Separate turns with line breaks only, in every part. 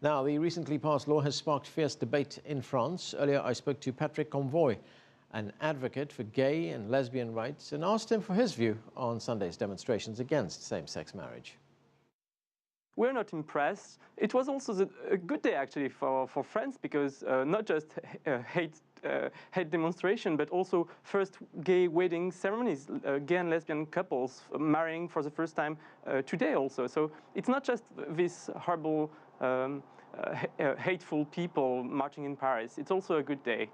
Now, the recently passed law has sparked fierce debate in France. Earlier, I spoke to Patrick Comoy, an advocate for gay and lesbian rights, and asked him for his view on Sunday's demonstrations against same-sex marriage.
We're not impressed. It was also a good day, actually, for France, because not just hate demonstration, but also first gay wedding ceremonies, gay and lesbian couples marrying for the first time today also. So it's not just this horrible, hateful people marching in Paris. It's also a good day.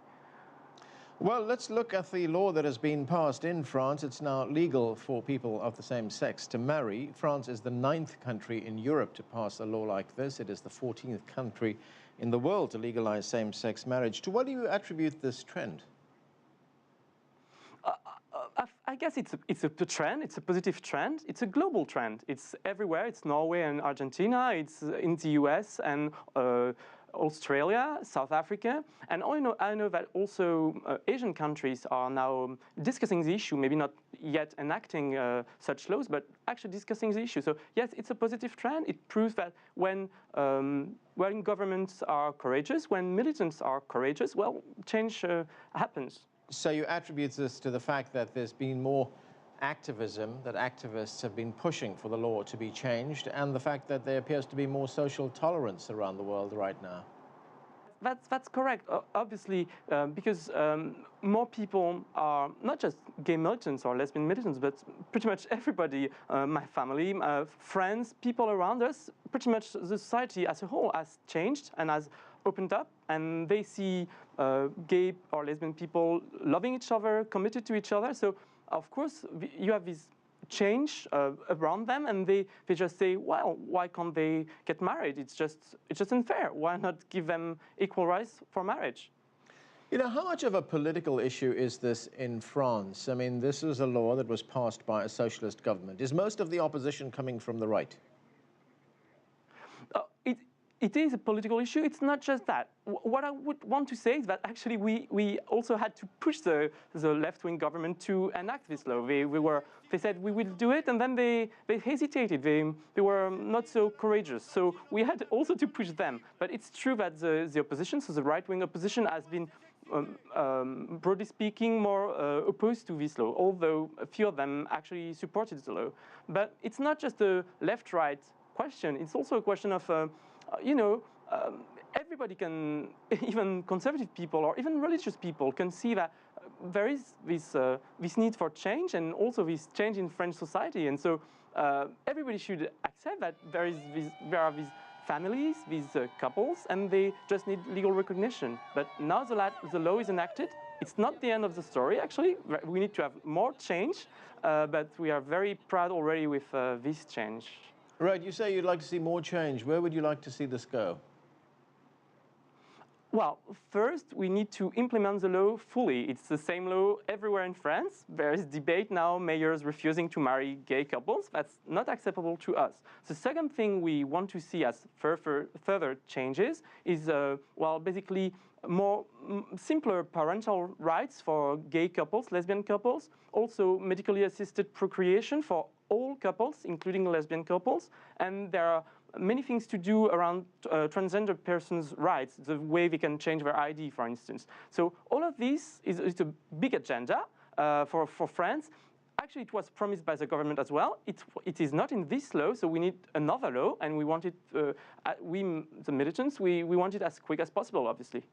Well, let's look at the law that has been passed in France. It's now legal for people of the same sex to marry. France is the 9th country in Europe to pass a law like this. It is the 14th country in the world to legalize same-sex marriage. To what do you attribute this trend?
I guess it's a trend. It's a positive trend. It's a global trend. It's everywhere. It's Norway and Argentina. It's in the US and Australia, South Africa, and I know that also Asian countries are now discussing the issue, maybe not yet enacting such laws, but actually discussing the issue. So yes, it's a positive trend. It proves that when governments are courageous, when militants are courageous, well, change happens.
So you attribute this to the fact that there's been more activism, that activists have been pushing for the law to be changed, and the fact that there appears to be more social tolerance around the world right now.
That's correct, obviously, because more people are not just gay militants or lesbian militants, but pretty much everybody, my family, friends, people around us, pretty much the society as a whole has changed and has opened up, and they see gay or lesbian people loving each other, committed to each other. So of course, you have this change around them, and they just say, well, why can't they get married? It's just unfair. Why not give them equal rights for marriage?
You know, how much of a political issue is this in France? I mean, this is a law that was passed by a socialist government. Is most of the opposition coming from the right?
It is a political issue. It's not just that. What I would want to say is that actually we also had to push the left-wing government to enact this law. They said we will do it, and then they hesitated. They were not so courageous. So we had also to push them. But it's true that the opposition, so the right-wing opposition, has been broadly speaking more opposed to this law, although a few of them actually supported the law. But it's not just a left-right question. It's also a question of everybody can, even conservative people or even religious people, can see that there is this need for change, and also this change in French society. And so everybody should accept that there are these families, these couples, and they just need legal recognition. But now the law is enacted. It's not the end of the story, actually. We need to have more change, but we are very proud already with this change.
Right, you say you'd like to see more change. Where would you like to see this go?
Well, first, we need to implement the law fully. It's the same law everywhere in France. There is debate now, mayors refusing to marry gay couples. That's not acceptable to us. The second thing we want to see as further changes is, basically more simpler parental rights for gay couples, lesbian couples, also medically assisted procreation for all couples, including lesbian couples, and there are many things to do around transgender persons' rights, the way they can change their ID, for instance. So all of this is a big agenda for France. Actually, it was promised by the government as well. It is not in this law, so we need another law, and we want it, the militants, we want it as quick as possible, obviously.